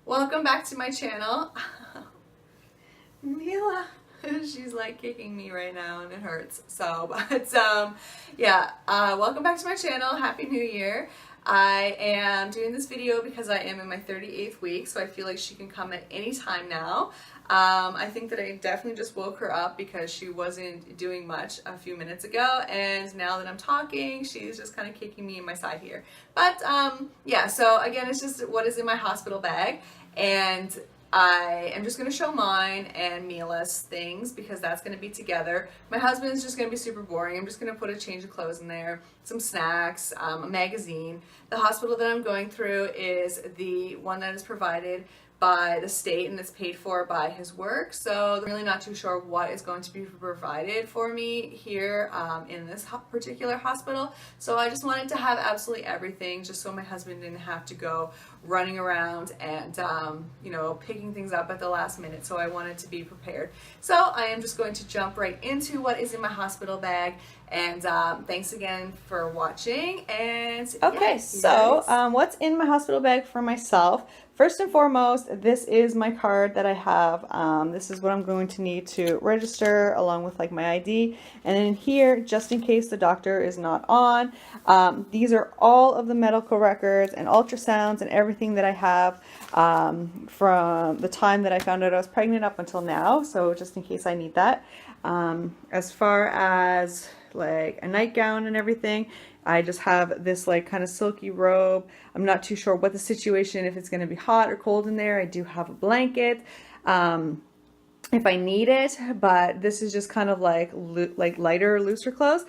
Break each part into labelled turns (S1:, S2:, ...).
S1: Welcome back to my channel. Mila, she's like kicking me right now and it hurts. So, welcome back to my channel. Happy New Year. I am doing this video because I am in my 38th week, so I feel like she can come at any time now. I think that I definitely just woke her up because she wasn't doing much a few minutes ago, and now that I'm talking, she's just kind of kicking me in my side here. But yeah, so again, it's just what is in my hospital bag, and I am just going to show mine and Mila's things because that's going to be together. My husband's just going to be super boring. I'm just going to put a change of clothes in there, some snacks, a magazine. The hospital that I'm going through is the one that is provided by the state and it's paid for by his work, so I'm really not too sure what is going to be provided for me here in this particular hospital. So I just wanted to have absolutely everything, just so my husband didn't have to go running around and you know, picking things up at the last minute. So I wanted to be prepared. So I am just going to jump right into what is in my hospital bag, and thanks again for watching. And
S2: okay, what's in my hospital bag for myself? First and foremost, this is my card that I have. This is what I'm going to need to register along with like my ID. And then here, just in case the doctor is not on, these are all of the medical records and ultrasounds and everything that I have from the time that I found out I was pregnant up until now. So just in case I need that. As far as like a nightgown and everything, I just have this like kind of silky robe. I'm not too sure what the situation, if it's going to be hot or cold in there. I do have a blanket if I need it, but this is just kind of like lighter, looser clothes.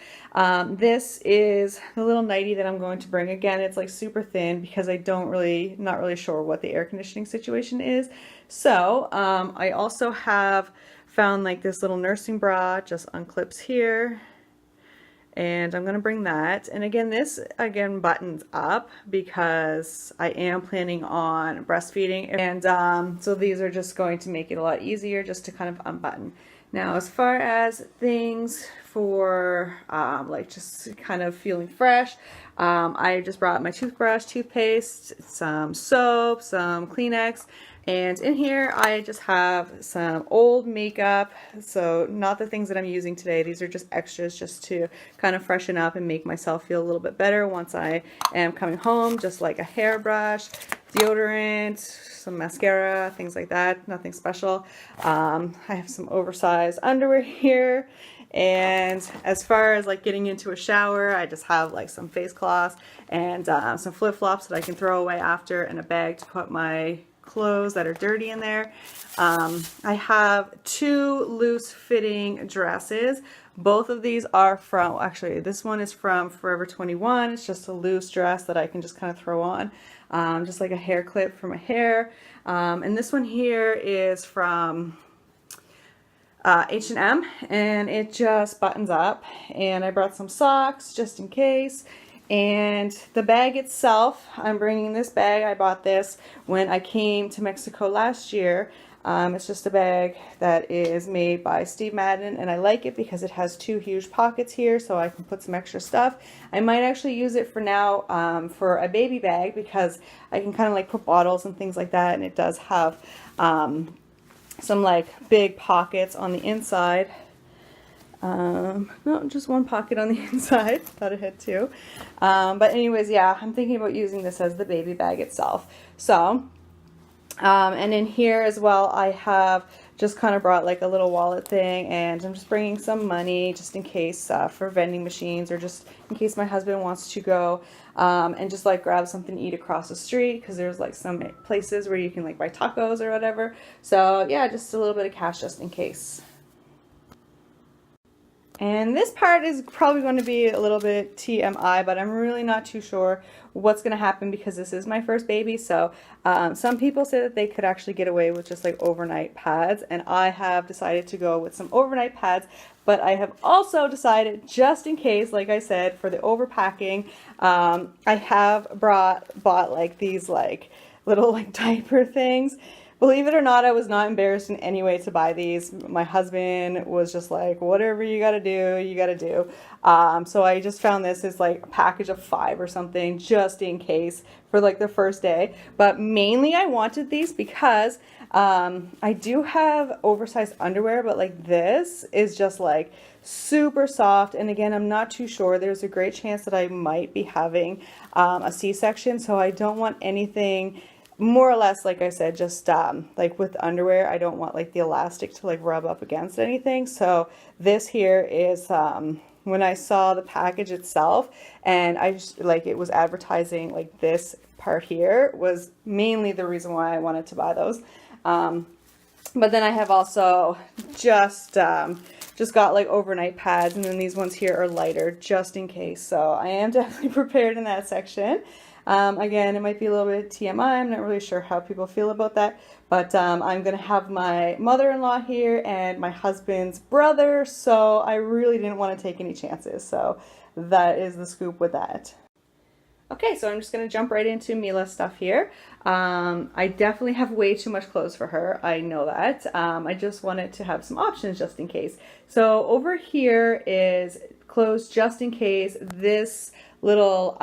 S2: This is the little nightie that I'm going to bring. Again, it's like super thin because I not really sure what the air conditioning situation is. So I also have found like this little nursing bra, just unclips here. And I'm going to bring that. And again, this buttons up because I am planning on breastfeeding. And so these are just going to make it a lot easier just to kind of unbutton. Now, as far as things for like just kind of feeling fresh, I just brought my toothbrush, toothpaste, some soap, some Kleenex. And in here, I just have some old makeup, so not the things that I'm using today. These are just extras just to kind of freshen up and make myself feel a little bit better once I am coming home, just like a hairbrush, deodorant, some mascara, things like that, nothing special. I have some oversized underwear here. And as far as like getting into a shower, I just have like some face cloths and some flip-flops that I can throw away after, and a bag to put my clothes that are dirty in there. I have two loose fitting dresses. Both of these are from, actually this one is from Forever 21. It's just a loose dress that I can just kind of throw on, just like a hair clip for my hair. And this one here is from H&M, and it just buttons up. And I brought some socks just in case. And the bag itself, I'm bringing this bag. I bought this when I came to Mexico last year. It's just a bag that is made by Steve Madden, and I like it because it has two huge pockets here so I can put some extra stuff. I might actually use it for now for a baby bag because I can kind of like put bottles and things like that, and it does have some like big pockets on the inside. No, just one pocket on the inside. Thought it had two. But anyways, yeah, I'm thinking about using this as the baby bag itself. So, and in here as well, I have just kind of brought like a little wallet thing, and I'm just bringing some money just in case for vending machines, or just in case my husband wants to go and just like grab something to eat across the street, because there's like some places where you can like buy tacos or whatever. So yeah, just a little bit of cash just in case. And this part is probably going to be a little bit TMI, but I'm really not too sure what's going to happen because this is my first baby. So some people say that they could actually get away with just like overnight pads, and I have decided to go with some overnight pads. But I have also decided, just in case, like I said, for the overpacking, I have bought like these like little like diaper things Believe it or not, I was not embarrassed in any way to buy these. My husband was just like, whatever you gotta do, you gotta do. So I just found this as like a package of 5 or something, just in case for like the first day. But mainly I wanted these because I do have oversized underwear, but like this is just like super soft. And again, I'm not too sure. There's a great chance that I might be having a C-section, so I don't want anything more or less, like I said, just like with underwear, I don't want like the elastic to like rub up against anything. So this here is when I saw the package itself, and I just like it was advertising like this part here was mainly the reason why I wanted to buy those. But then I have also just got like overnight pads, and then these ones here are lighter just in case. So I am definitely prepared in that section. Again, it might be a little bit TMI. I'm not really sure how people feel about that, but I'm going to have my mother-in-law here and my husband's brother, so I really didn't want to take any chances. So that is the scoop with that. Okay, so I'm just going to jump right into Mila's stuff here. I definitely have way too much clothes for her. I know that. I just wanted to have some options just in case. So over here is clothes just in case. This little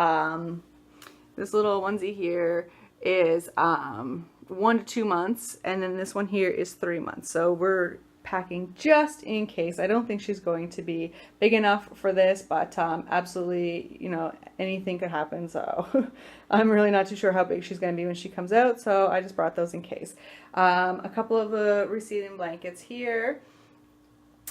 S2: onesie here is 1 to 2 months, and then this one here is 3 months. So we're packing just in case. I don't think she's going to be big enough for this, but absolutely, you know, anything could happen. So I'm really not too sure how big she's going to be when she comes out. So I just brought those in case. A couple of the receding blankets here.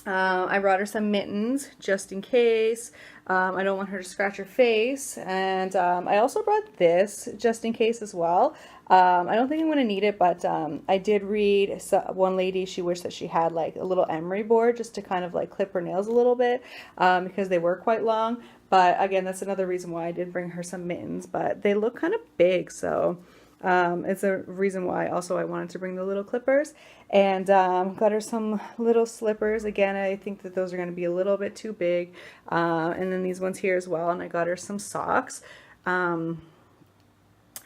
S2: I brought her some mittens just in case. I don't want her to scratch her face. And I also brought this just in case as well. I don't think I'm going to need it, but I did read one lady, she wished that she had like a little emery board just to kind of like clip her nails a little bit because they were quite long. But again, that's another reason why I did bring her some mittens, but they look kind of big, so it's a reason why also I wanted to bring the little clippers. And got her some little slippers. Again, I think that those are going to be a little bit too big. And then these ones here as well. And I got her some socks. And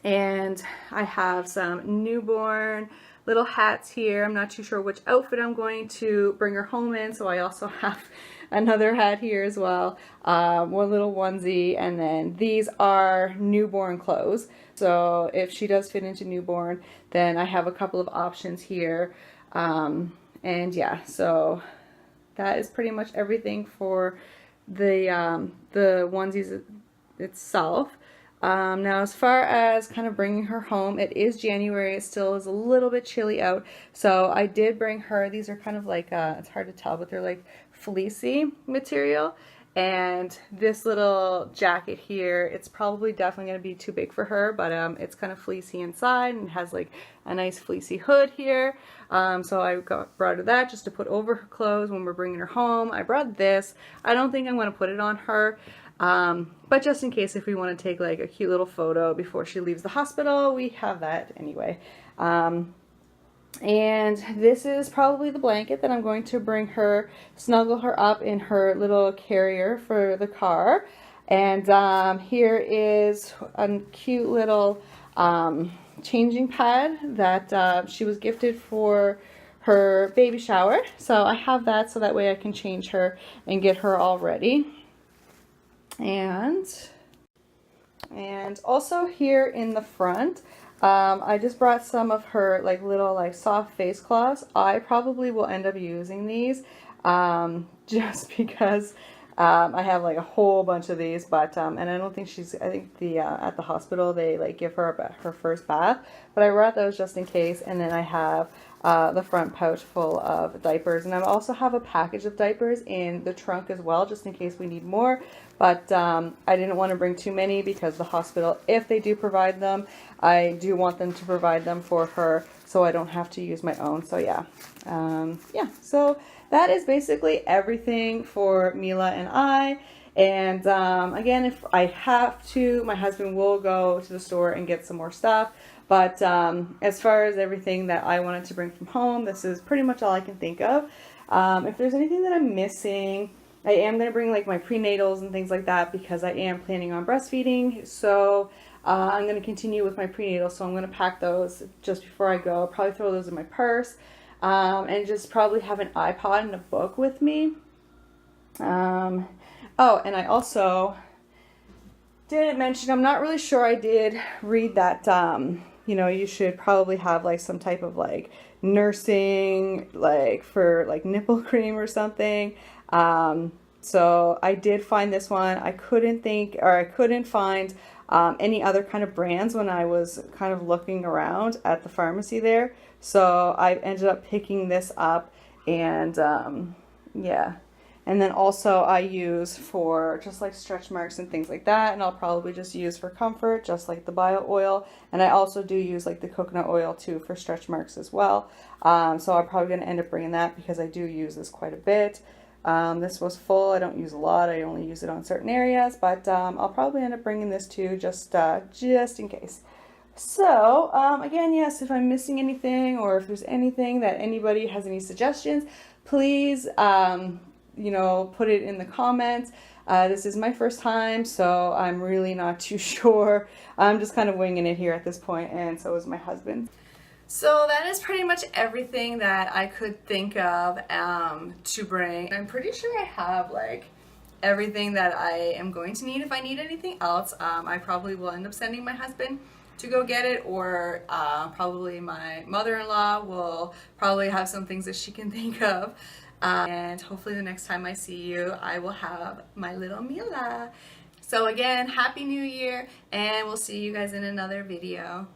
S2: I have some newborn little hats here. I'm not too sure which outfit I'm going to bring her home in, so I also have another hat here as well. One little onesie, and then these are newborn clothes. So if she does fit into newborn, then I have a couple of options here. And yeah, so that is pretty much everything for the onesies itself. Now, as far as kind of bringing her home, it is January. It still is a little bit chilly out. So I did bring her, these are kind of like, it's hard to tell, but they're like fleecy material. And this little jacket here, it's probably definitely going to be too big for her, but it's kind of fleecy inside and has like a nice fleecy hood here. So I brought her that just to put over her clothes when we're bringing her home. I brought this. I don't think I'm going to put it on her. But just in case if we want to take like a cute little photo before she leaves the hospital, we have that anyway. And this is probably the blanket that I'm going to bring her, snuggle her up in her little carrier for the car. And here is a cute little changing pad that she was gifted for her baby shower. So I have that so that way I can change her and get her all ready. And also here in the front, I just brought some of her like little like soft face cloths. I probably will end up using these just because I have like a whole bunch of these, but and I don't think I think the at the hospital they like give her her first bath, but I brought those just in case. And then I have the front pouch full of diapers, and I also have a package of diapers in the trunk as well, just in case we need more. But I didn't want to bring too many because the hospital, if they do provide them, I do want them to provide them for her so I don't have to use my own. So yeah, so that is basically everything for Mila and I. And again, if I have to, my husband will go to the store and get some more stuff. But as far as everything that I wanted to bring from home, this is pretty much all I can think of. If there's anything that I'm missing, I am going to bring like my prenatals and things like that because I am planning on breastfeeding. So I'm going to continue with my prenatal, so I'm going to pack those just before I go. I'll probably throw those in my purse, and just probably have an iPod and a book with me. Oh, and I also didn't mention, I'm not really sure I did read that, you know, you should probably have like some type of like nursing, like for like nipple cream or something. So I did find this one. I couldn't find any other kind of brands when I was kind of looking around at the pharmacy there. So I ended up picking this up, and yeah. And then also I use for just like stretch marks and things like that. And I'll probably just use for comfort, just like the bio oil. And I also do use like the coconut oil too for stretch marks as well. So I'm probably going to end up bringing that because I do use this quite a bit. This was full. I don't use a lot. I only use it on certain areas. But I'll probably end up bringing this too just in case. So, again, yes, if I'm missing anything or if there's anything that anybody has any suggestions, please, you know, put it in the comments. This is my first time, so I'm really not too sure. I'm just kind of winging it here at this point, and so is my husband.
S1: So that is pretty much everything that I could think of to bring. I'm pretty sure I have like everything that I am going to need. If I need anything else, I probably will end up sending my husband to go get it, or probably my mother-in-law will probably have some things that she can think of. And hopefully the next time I see you, I will have my little Mila. So again, Happy New Year, and we'll see you guys in another video.